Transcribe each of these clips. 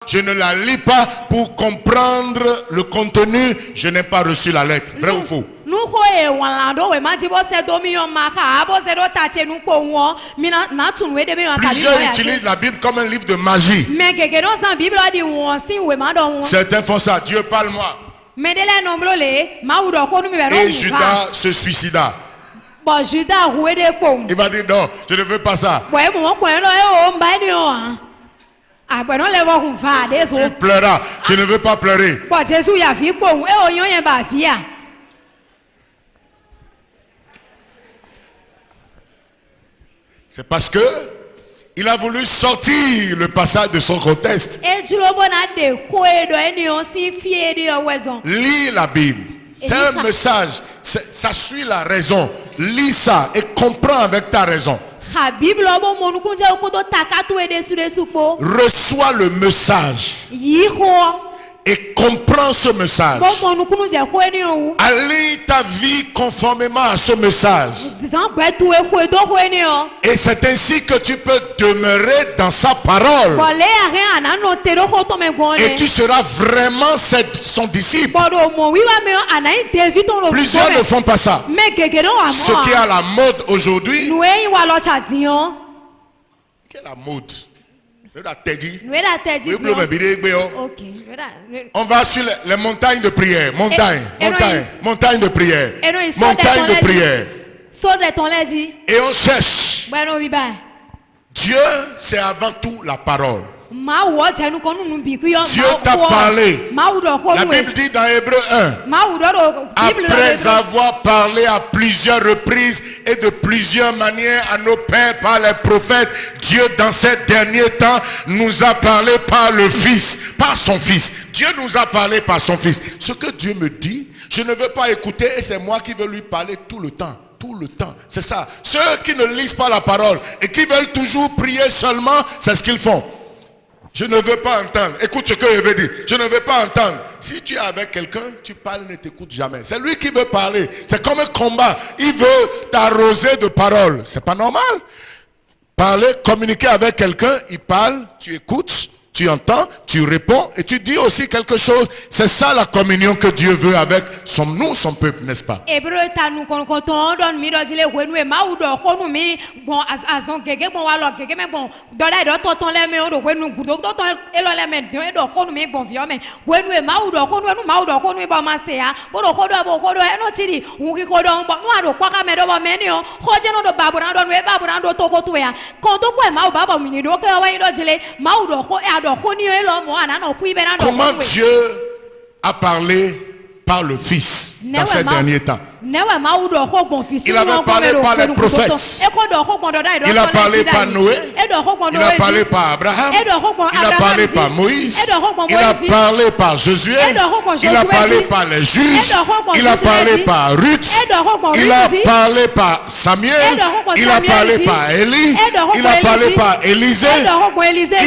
je ne la lis pas pour comprendre le contenu, je n'ai pas reçu la lettre. Vrai ou faux? Plusieurs utilisent la Bible comme un livre de magie. Certains font ça. Dieu parle-moi. Et Judas se suicida. Il va dire non, je ne veux pas ça. Tu pleuras, je ne veux pas pleurer. C'est parce que il a voulu sortir le passage de son contexte. Lis la Bible. C'est un message. Ça suit la raison. Lis ça et comprends avec ta raison. Reçois le message et comprends ce message. Allie ta vie conformément à ce message. Et c'est ainsi que tu peux demeurer dans sa parole. Et tu seras vraiment son disciple. Plusieurs ne font pas ça. Ce qui est à la mode aujourd'hui. Quelle est la mode? On va sur les montagnes de prière. Montagne de prière. Montagne de prière. Et on cherche. Dieu, c'est avant tout la parole. Dieu t'a parlé. La Bible dit dans Hébreux 1, après avoir parlé à plusieurs reprises et de plusieurs manières à nos pères par les prophètes, Dieu dans ces derniers temps nous a parlé par le Fils, par son Fils. Dieu nous a parlé par son Fils. Ce que Dieu me dit, je ne veux pas écouter et c'est moi qui veux lui parler tout le temps. Tout le temps, c'est ça. Ceux qui ne lisent pas la parole et qui veulent toujours prier seulement, c'est ce qu'ils font. Je ne veux pas entendre. Écoute ce que je veux dire. Je ne veux pas entendre. Si tu es avec quelqu'un, tu parles, ne t'écoute jamais. C'est lui qui veut parler. C'est comme un combat. Il veut t'arroser de paroles. C'est pas normal. Parler, communiquer avec quelqu'un, il parle, tu écoutes, tu entends, tu réponds et tu dis aussi quelque chose. C'est ça la communion que Dieu veut avec son peuple, n'est-ce pas? Comment Dieu a parlé par le Fils dans ces derniers temps? Il avait parlé par les prophètes. Il a parlé par Noé. Il a parlé par Abraham. Il a parlé par Moïse. Il a parlé par Josué. Il a parlé par les juges. Il a parlé par Ruth. Il a parlé par Samuel. Il a parlé par Élie. Il a parlé par Élisée.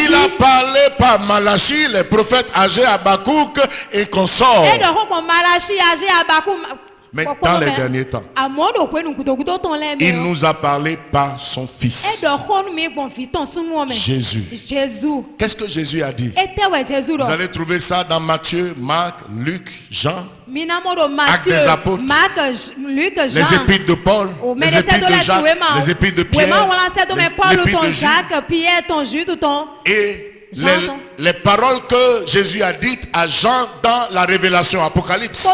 Il a parlé par Malachie, les prophètes âgés, Habakkuk et consorts. Mais dans les derniers temps, il nous a parlé par son Fils, Jésus. Qu'est-ce que Jésus a dit? Vous allez trouver ça dans Matthieu, Marc, Luc, Jean, Actes des Apôtres, les épîtres de Paul, les épîtres de Jacques, les épîtres de Pierre, les épîtres de Jude, et les paroles que Jésus a dites à Jean dans la révélation Apocalypse.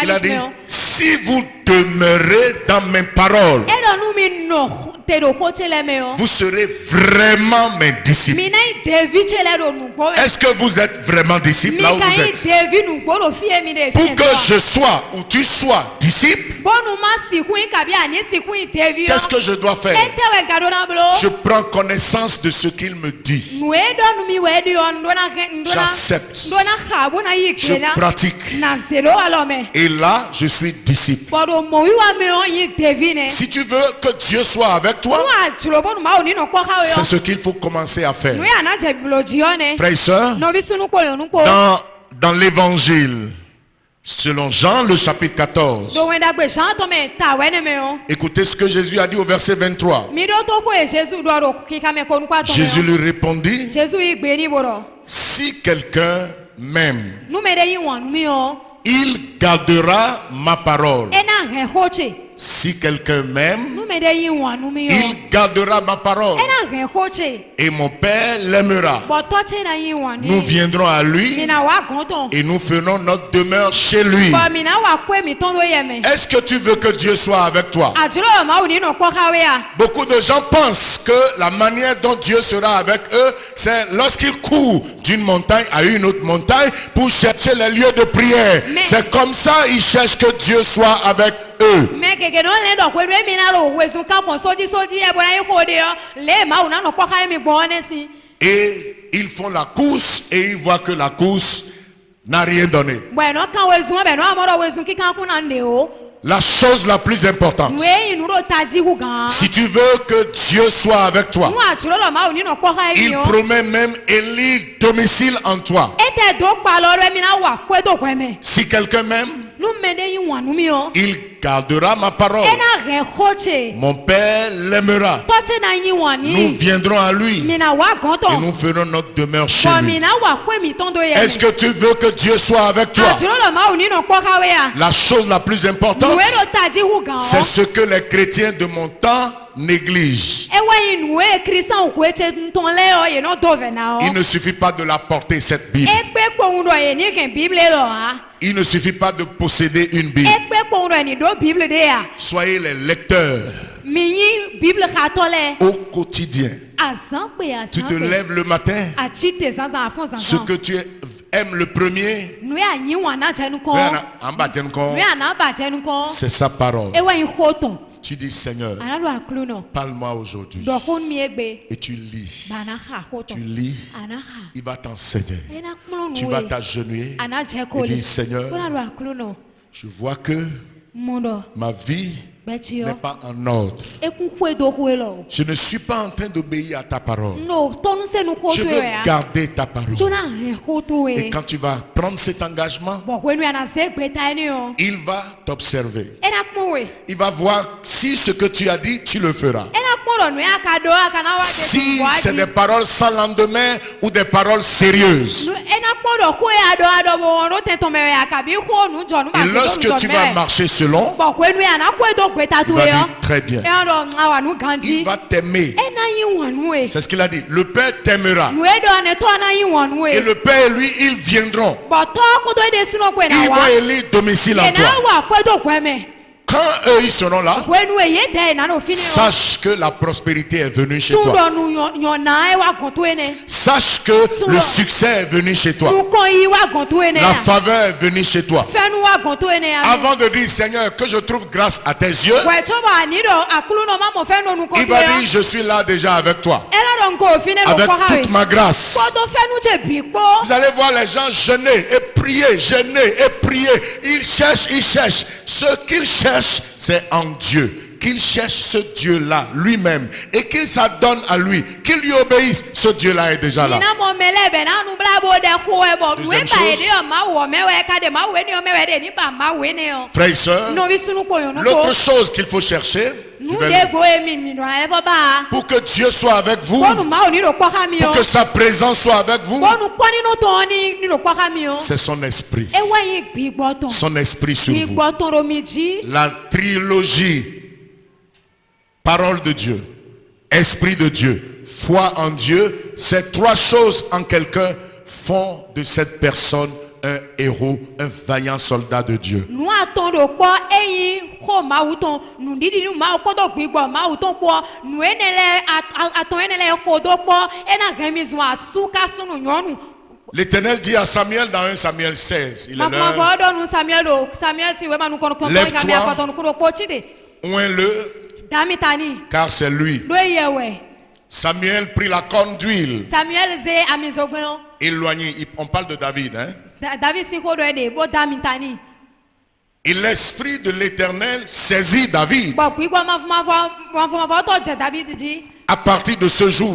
Il a dit, si vous demeurez dans mes paroles, vous serez vraiment mes disciples. Est-ce que vous êtes vraiment disciples là où vous êtes? Pour que je sois ou tu sois disciple, qu'est-ce que je dois faire? Je prends connaissance de ce qu'il me dit. J'accepte. Je pratique. Et là, je suis disciple. Si tu veux que Dieu soit avec toi, c'est ce qu'il faut commencer à faire. Frères et sœurs, dans l'évangile Selon Jean, le chapitre 14. Écoutez ce que Jésus a dit au verset 23. Jésus lui répondit, si quelqu'un m'aime, il gardera ma parole. Si quelqu'un m'aime, il gardera ma parole. Et mon Père l'aimera. Nous viendrons à lui et nous ferons notre demeure chez lui. Est-ce que tu veux que Dieu soit avec toi? Beaucoup de gens pensent que la manière dont Dieu sera avec eux, c'est lorsqu'ils courent d'une montagne à une autre montagne pour chercher les lieux de prière. C'est comme ça ils cherchent que Dieu soit avec eux. Et ils font la course et ils voient que la course n'a rien donné. La chose la plus importante, si tu veux que Dieu soit avec toi, il promet même élire domicile en toi. Si quelqu'un m'aime, il gardera ma parole. Mon Père l'aimera. Nous viendrons à lui et nous ferons notre demeure chez lui. Est-ce que tu veux que Dieu soit avec toi? La chose la plus importante, c'est ce que les chrétiens de mon temps négligent. Il ne suffit pas de la porter, cette Bible. Il ne suffit pas de posséder une Bible. Soyez les lecteurs au quotidien. Tu te lèves le matin. Ce que tu aimes le premier, c'est sa parole. Tu dis, Seigneur, parle-moi aujourd'hui. Et tu lis. Tu lis. Il va t'enseigner. Tu vas t'agenouiller et dire, Seigneur, je vois que ma vie n'est pas en ordre. Je ne suis pas en train d'obéir à ta parole. Je veux garder ta parole. Et quand tu vas prendre cet engagement, il va t'observer. Il va voir si ce que tu as dit, tu le feras. Si c'est des paroles sans lendemain ou des paroles sérieuses. Et lorsque tu vas marcher selon, il va dire très bien. Il va t'aimer. C'est ce qu'il a dit. Le Père t'aimera. Et le Père, lui, ils viendront. Ils vont élire domicile en toi. Quand eux ils seront là, sache que la prospérité est venue chez toi. Sache que le succès est venu chez toi. La faveur est venue chez toi. Avant de dire, Seigneur, que je trouve grâce à tes yeux, il va dire, je suis là déjà avec toi, avec toute ma grâce. Vous allez voir les gens jeûner et prier, jeûner et prier. Ils cherchent. Ce qu'ils cherchent, c'est en Dieu. Qu'ils cherchent ce Dieu-là lui-même et qu'ils s'adonnent à lui, qu'ils lui obéissent. Ce Dieu-là est déjà là. Deuxième chose, frères et sœurs, l'autre chose qu'il faut chercher, pour que Dieu soit avec vous, pour que sa présence soit avec vous, c'est son esprit. Son esprit sur vous. La trilogie: parole de Dieu, esprit de Dieu, foi en Dieu. Ces trois choses en quelqu'un font de cette personne un héros, un vaillant soldat de Dieu. L'Éternel dit à Samuel dans 1 Samuel 16, il est l'heure. Lève-toi, oins-le, car c'est lui. Samuel prit la corne d'huile. Éloigné, on parle de David, hein? Et l'esprit de l'Éternel saisit David. À partir de ce jour,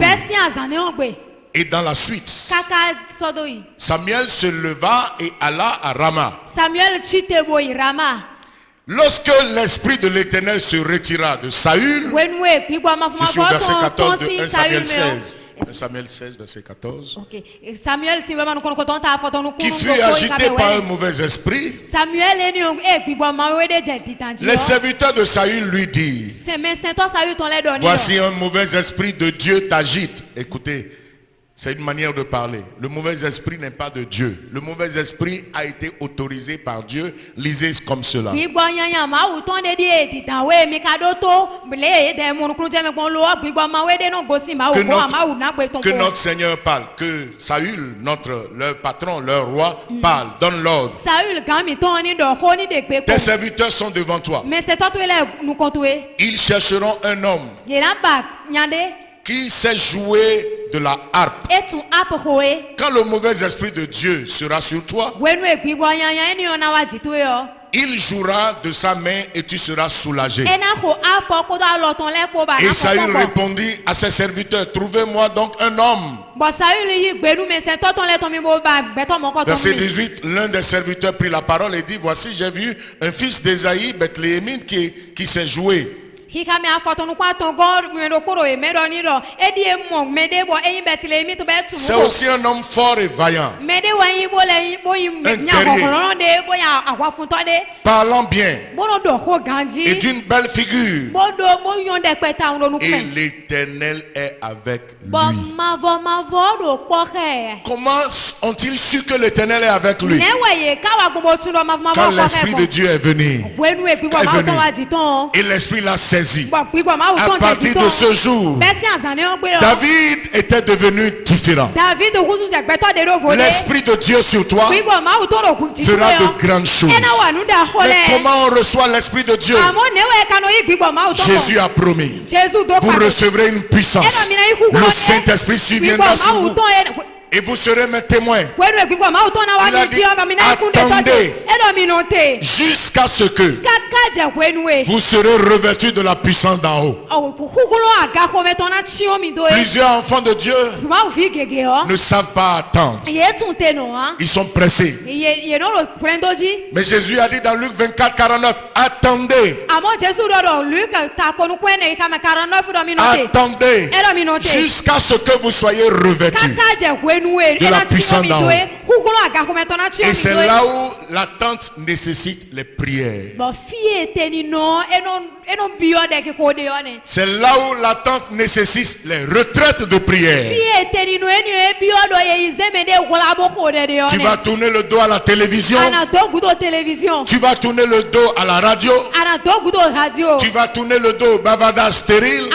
Et dans la suite, Samuel se leva et alla à Rama. Lorsque l'esprit de l'Éternel se retira de Saül, je suis au verset 14 de 1 Samuel 16. 1 Samuel 16, verset 14. Okay. Qui fut agité par un mauvais esprit. Les serviteurs de Saül lui disent: voici un mauvais esprit de Dieu t'agite. Écoutez, c'est une manière de parler. Le mauvais esprit n'est pas de Dieu. Le mauvais esprit a été autorisé par Dieu. Lisez comme cela. Que notre Seigneur parle. Que Saül, leur patron, leur roi, parle. Donne l'ordre. Tes serviteurs sont devant toi. Ils chercheront un homme qui sait jouer de la harpe. Quand le mauvais esprit de Dieu sera sur toi, il jouera de sa main et tu seras soulagé. Et Saül répondit à ses serviteurs: trouvez-moi donc un homme. Verset 18, l'un des serviteurs prit la parole et dit: voici, j'ai vu un fils d'Ésaïe, Bethléemite, qui sait jouer. C'est aussi un homme fort et vaillant, un guerrier, parlant bien et d'une belle figure, et l'Éternel est avec lui. Comment ont-ils su que l'Éternel est avec lui? Quand l'Esprit de Dieu est venu, et l'Esprit l'a saisi. À partir de ce jour, David était devenu différent. L'Esprit de Dieu sur toi fera de grandes choses. Mais comment on reçoit l'Esprit de Dieu? Jésus a promis: vous recevrez une puissance. Le Saint-Esprit surviendra sur vous et vous serez mes témoins. Il a dit: attendez jusqu'à ce que vous serez revêtus de la puissance d'en haut. Plusieurs enfants de Dieu ne savent pas attendre. Ils sont pressés. Mais Jésus a dit dans Luc 24, 49, attendez. Attendez jusqu'à ce que vous soyez revêtus de la puissance d'en haut. Et c'est là où l'attente nécessite les prières. C'est là où l'attente nécessite les retraites de prière. Tu vas tourner le dos à la télévision. Tu vas tourner le dos à la radio. Tu vas tourner le dos au bavardage stérile.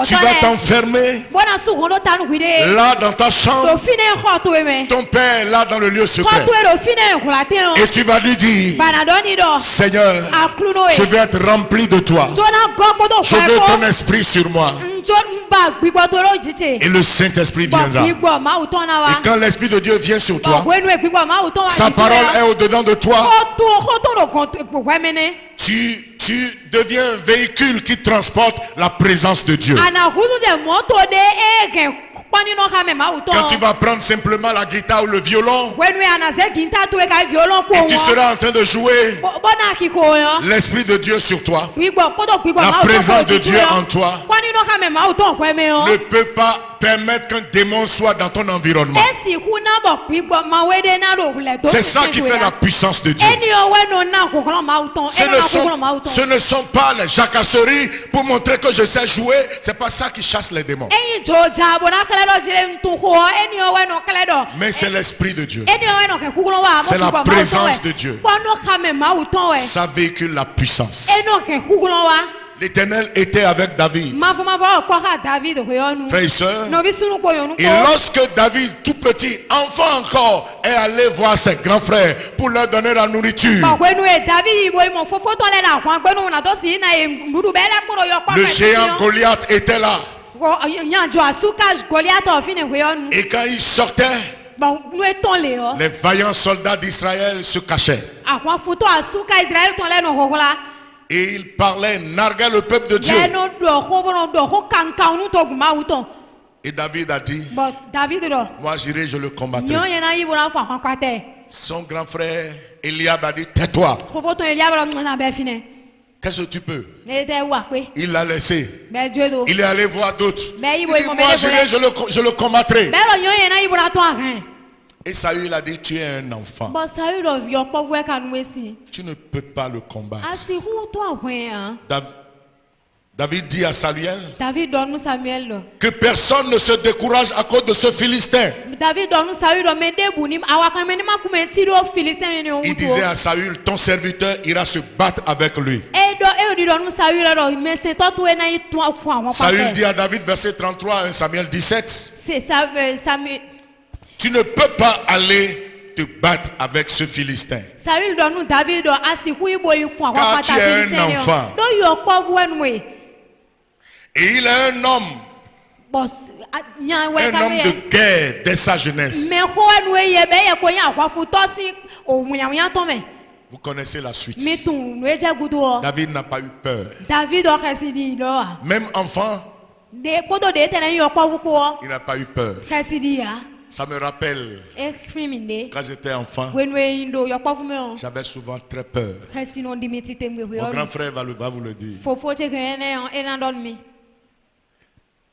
Tu vas t'enfermer là dans ta chambre. Ton père est là dans le lieu secret. Et tu vas lui dire: Seigneur, je veux être rempli de toi. Je veux ton esprit sur moi. Et le Saint-Esprit viendra. Et quand l'Esprit de Dieu vient sur toi, sa parole est au-dedans de toi. Tu deviens un véhicule qui transporte la présence de Dieu. Quand tu vas prendre simplement la guitare ou le violon, et tu seras en train de jouer, l'Esprit de Dieu sur toi, la présence de Dieu en toi, ne peut pas permettre qu'un démon soit dans ton environnement. C'est ça qui fait la puissance de Dieu. Ce ne sont pas les jacasseries pour montrer que je sais jouer. C'est pas ça qui chasse les démons. Mais c'est l'Esprit de Dieu. C'est la présence de Dieu. Ça véhicule la puissance. L'Éternel était avec David. Frères et sœurs, et lorsque David, tout petit, enfant encore, est allé voir ses grands frères pour leur donner la nourriture, le géant Goliath était là. Et quand il sortait, les vaillants soldats d'Israël se cachaient. Et il parlait, narguait le peuple de Dieu. Et David a dit, moi j'irai, je le combattrai. Son grand frère Eliab a dit, tais-toi. Qu'est-ce que tu peux? Il l'a laissé. Il est allé voir d'autres. Il dit, moi j'irai, je le combattrai. Et Saül a dit, tu es un enfant. Tu ne peux pas le combattre. David dit à Samuel que personne ne se décourage à cause de ce Philistin. Il disait à Saül, ton serviteur ira se battre avec lui. Saül dit à David, verset 33, 1 Samuel 17, tu ne peux pas aller te battre avec ce Philistin. Car tu es un enfant. Et il est un homme de guerre dès sa jeunesse. Vous connaissez la suite. David n'a pas eu peur. Même enfant, il n'a pas eu peur. Ça me rappelle, quand j'étais enfant, j'avais souvent très peur. Mon grand frère va vous le dire.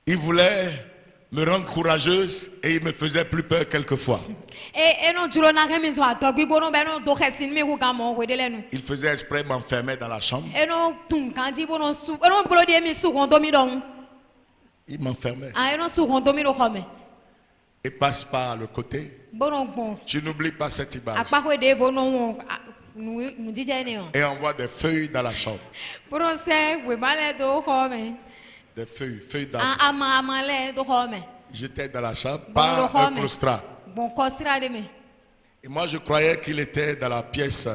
Il voulait me rendre courageuse et il me faisait plus peur quelquefois. Il faisait exprès de m'enfermer dans la chambre. Il m'enfermait. Et passe par le côté. Je n'oublie pas cette image. Et envoie des feuilles dans la chambre. Des feuilles d'arbre. J'étais dans la chambre par un claustrat. Et moi je croyais qu'il était dans la pièce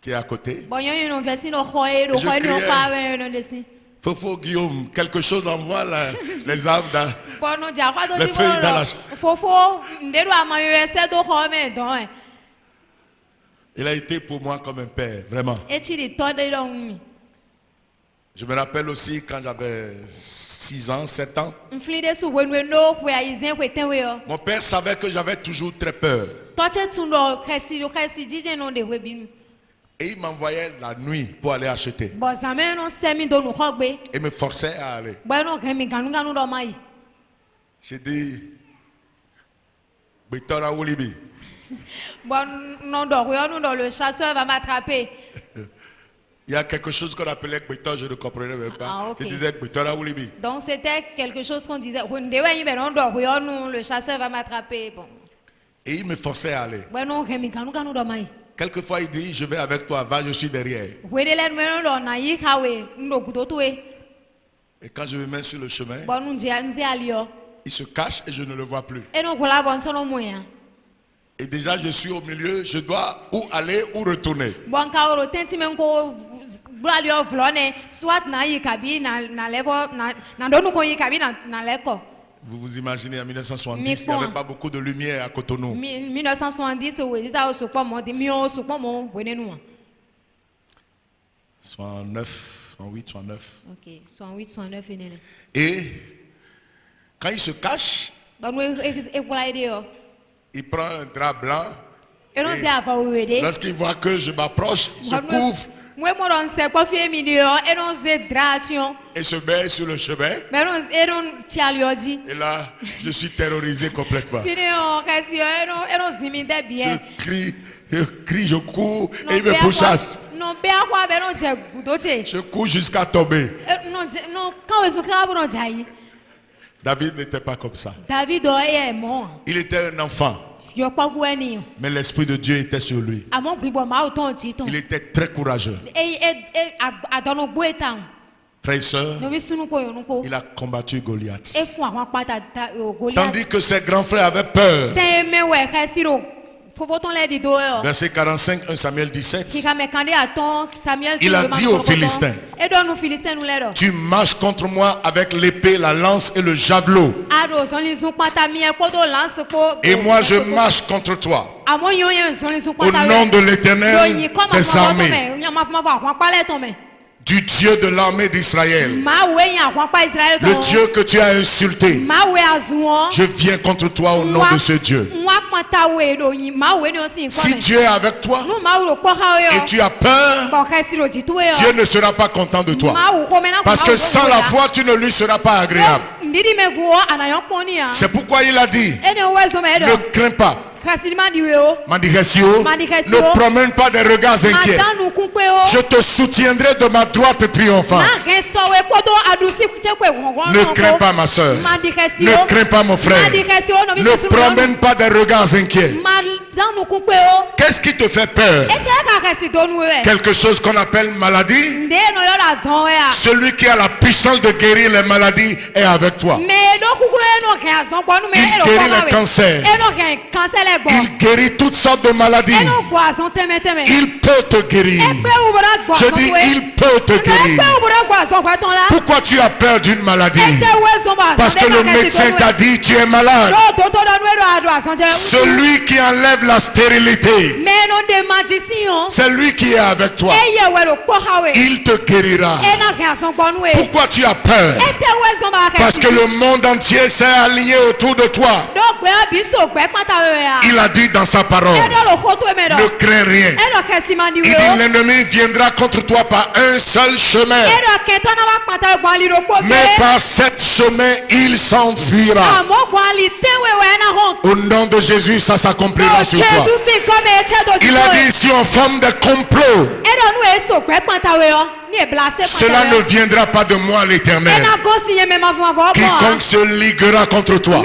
qui est à côté. Je criais, Fofo Guillaume, quelque chose envoie les arbres dans les feuilles dans la chambre. Il a été pour moi comme un père, vraiment. Je me rappelle aussi quand j'avais 6 ans, 7 ans. Mon père savait que j'avais toujours très peur. Et il m'envoyait la nuit pour aller acheter. Et me forçait à aller. J'ai dit, Bétora Woulibi. Le chasseur va m'attraper. Il y a quelque chose qu'on appelait Bétor, je ne comprenais même pas. Je disais Bétora Woulibi. Donc c'était quelque chose qu'on disait. Le chasseur va m'attraper. Et il me forçait à aller. Quelquefois il dit, je vais avec toi, va, je suis derrière. Et quand je me mets sur le chemin, il se cache et je ne le vois plus. Et déjà je suis au milieu, je dois ou aller ou retourner. Vous vous imaginez en 1970, il n'y avait pas beaucoup de lumière à Cotonou. 1970, 69. Ok, 68. Et quand il se cache, il prend un drap blanc. Et lorsqu'il voit que je m'approche, je couvre. Et se met sur le chemin. Et là, je suis terrorisé complètement. Je crie, je cours et il me pourchasse. Je cours jusqu'à tomber. David n'était pas comme ça. Il était un enfant. Mais l'Esprit de Dieu était sur lui. Il était très courageux. Frères et sœurs, il a combattu Goliath. Tandis que ses grands frères avaient peur. Verset 45, 1 Samuel 17. Il a dit aux Philistins, tu marches contre moi avec l'épée, la lance et le javelot. Et moi je marche contre toi. Au nom de l'Éternel des armées. du Dieu de l'armée d'Israël, le Dieu que tu as insulté, je viens contre toi au nom de ce Dieu. Si Dieu est avec toi et tu as peur, Dieu ne sera pas content de toi. Parce que sans la foi, tu ne lui seras pas agréable. C'est pourquoi il a dit, ne crains pas. Ne promène pas des regards inquiets. Je te soutiendrai de ma droite triomphante. Ne crains pas ma soeur. Ne crains pas mon frère. Ne promène pas des regards inquiets. Qu'est-ce qui te fait peur? Quelque chose qu'on appelle maladie. Celui qui a la puissance de guérir les maladies est avec toi. Il guérit les cancers. Il guérit toutes sortes de maladies. Il peut te guérir. Je dis, il peut te guérir. Pourquoi tu as peur d'une maladie? Parce que le médecin t'a dit tu es malade. Celui qui enlève la stérilité, c'est lui qui est avec toi. Il te guérira. Pourquoi tu as peur? Parce que le monde entier s'est aligné autour de toi. Il a dit dans sa parole, ne crains rien. Il dit l'ennemi viendra contre toi par un seul chemin, mais par sept chemins il s'enfuira. Au nom de Jésus, ça s'accomplira sur toi. Il a dit si on forme des complots, cela ne viendra pas de moi l'Éternel. Quiconque se liguera contre toi,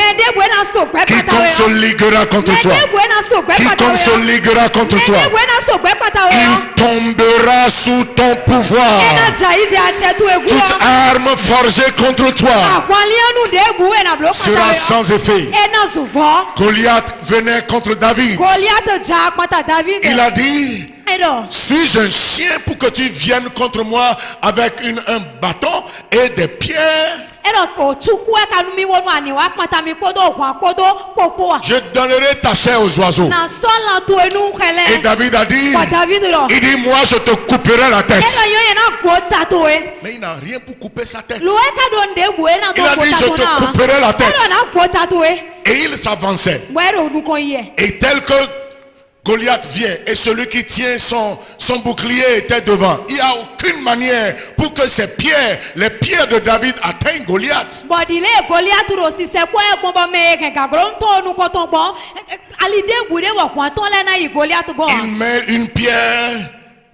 quiconque se liguera contre toi, quiconque se liguera contre toi, il tombera sous ton pouvoir. Toute arme forgée contre toi sera sans effet. Goliath venait contre David. Il a dit, suis-je un chien pour que tu viennes contre moi avec un bâton et des pierres? Je donnerai ta chair aux oiseaux. Et David a dit, il dit, moi je te couperai la tête. Mais il n'a rien pour couper sa tête. Il a dit, je te couperai la tête. Et il s'avançait. Et tel que Goliath vient et celui qui tient son bouclier était devant. Il n'y a aucune manière pour que ces pierres, les pierres de David atteignent Goliath. Il met une pierre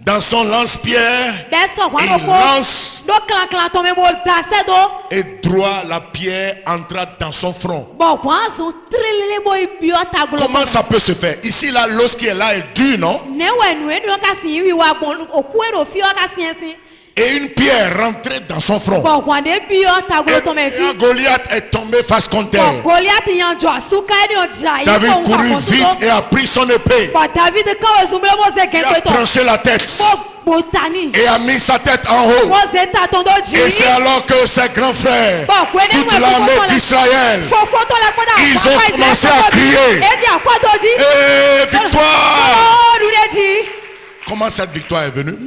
dans son lance-pierre, il lance et droit la pierre entra dans son front. Comment ça peut se faire? Ici là, l'os qui est là est dur, non? Et une pierre rentrait dans son front. Et Goliath est tombé face contre terre. David courut vite et a pris son épée. Il a tranché la tête et a mis sa tête en haut. Et c'est alors que ses grands frères, toute l'armée d'Israël, ils ont commencé à crier, et victoire! Comment cette victoire est venue?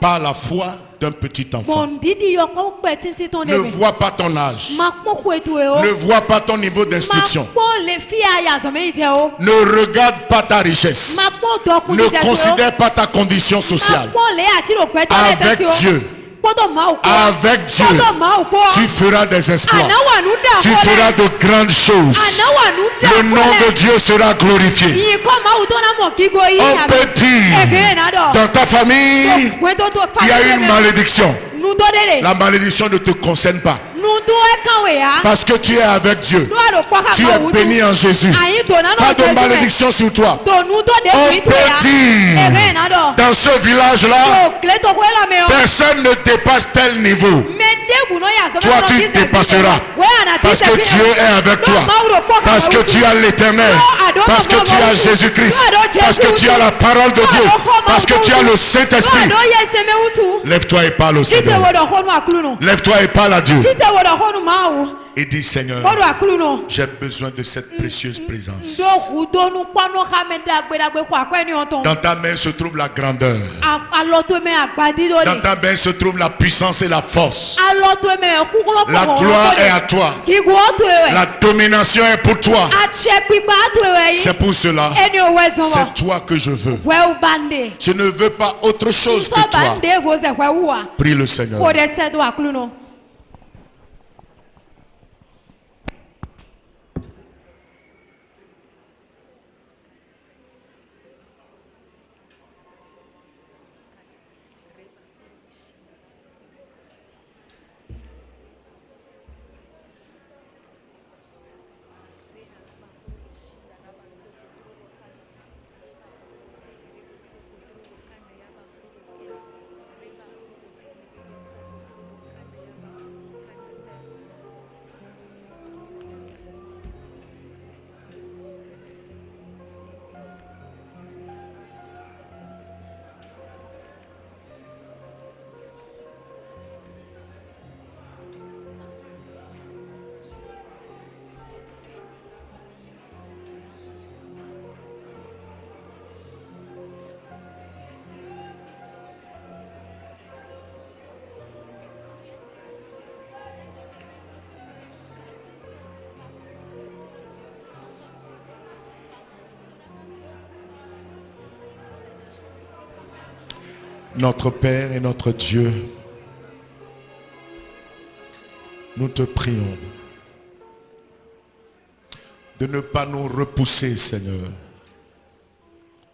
Par la foi d'un petit enfant. Ne vois pas ton âge. Ne vois pas ton niveau d'instruction. Ne regarde pas ta richesse. Ne considère pas ta condition sociale. Avec Dieu. Avec Dieu, tu feras des exploits. Tu feras de grandes choses. Le nom de Dieu sera glorifié. On peut dire, dans ta famille, il y a une malédiction. La malédiction ne te concerne pas. Parce que tu es avec Dieu. Tu es béni en Jésus. Pas de malédiction sur toi. On peut dire, dans ce village-là, personne ne dépasse tel niveau. Toi tu dépasseras. Parce que Dieu est avec toi. Parce que tu as l'Éternel. Parce que tu as Jésus-Christ. Parce que tu as la parole de Dieu. Parce que tu as le Saint-Esprit. Lève-toi et parle au Seigneur. Lève-toi et parle à Dieu. et dis Seigneur, j'ai besoin de cette précieuse présence. Dans ta main se trouve la grandeur. Dans ta main se trouve la puissance et la force. La gloire est à toi. La domination est pour toi. C'est pour cela. C'est toi que je veux. Je ne veux pas autre chose que toi. Prie le Seigneur. Notre Père et notre Dieu, nous te prions de ne pas nous repousser, Seigneur.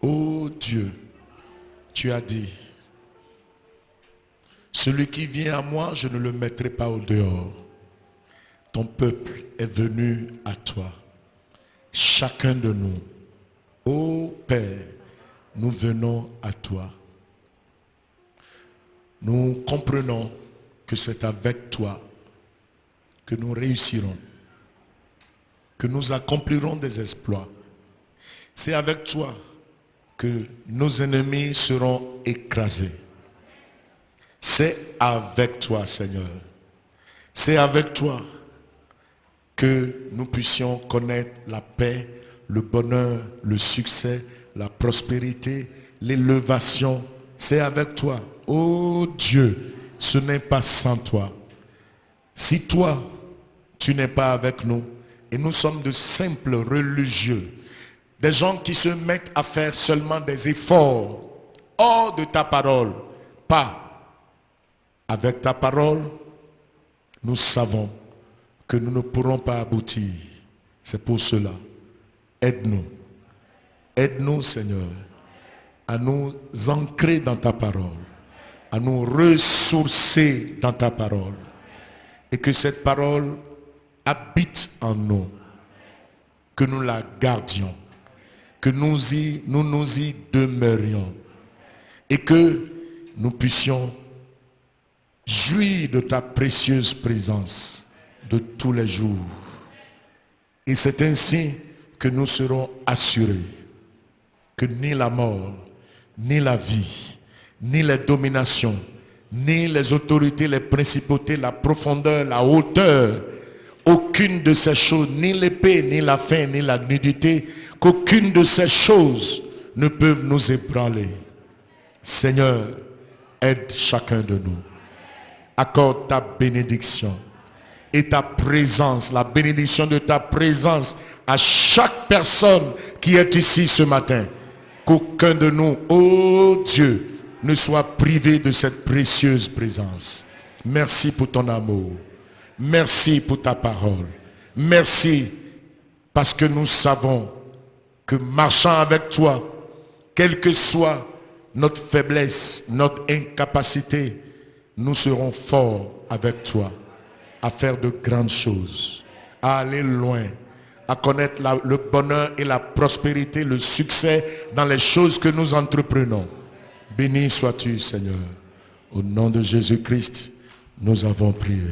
Oh Dieu, tu as dit, celui qui vient à moi, je ne le mettrai pas au dehors. Ton peuple est venu à toi. Chacun de nous, ô Père, nous venons à toi. Nous comprenons que c'est avec toi que nous réussirons, que nous accomplirons des exploits. C'est avec toi que nos ennemis seront écrasés. C'est avec toi, Seigneur. C'est avec toi que nous puissions connaître la paix, le bonheur, le succès, la prospérité, l'élévation. C'est avec toi. Oh Dieu, ce n'est pas sans toi. Si toi, tu n'es pas avec nous, et nous sommes de simples religieux, des gens qui se mettent à faire seulement des efforts hors de ta parole, pas avec ta parole, nous savons que nous ne pourrons pas aboutir. C'est pour cela, aide-nous. Aide-nous, Seigneur, à nous ancrer dans ta parole, à nous ressourcer dans ta parole, et que cette parole habite en nous, que nous la gardions, que nous nous y demeurions, et que nous puissions jouir de ta précieuse présence de tous les jours. Et c'est ainsi que nous serons assurés que ni la mort, ni la vie, ni les dominations, ni les autorités, les principautés, la profondeur, la hauteur, aucune de ces choses, ni l'épée, ni la faim, ni la nudité, qu'aucune de ces choses ne peuvent nous ébranler. Seigneur, aide chacun de nous. Accorde ta bénédiction et ta présence, la bénédiction de ta présence à chaque personne qui est ici ce matin. Qu'aucun de nous, ô Dieu, ne soit privé de cette précieuse présence. Merci pour ton amour. Merci pour ta parole. Merci parce que nous savons que marchant avec toi, quelle que soit notre faiblesse, notre incapacité, nous serons forts avec toi à faire de grandes choses, à aller loin, à connaître le bonheur et la prospérité, le succès dans les choses que nous entreprenons. Béni sois-tu, Seigneur. Au nom de Jésus-Christ, nous avons prié.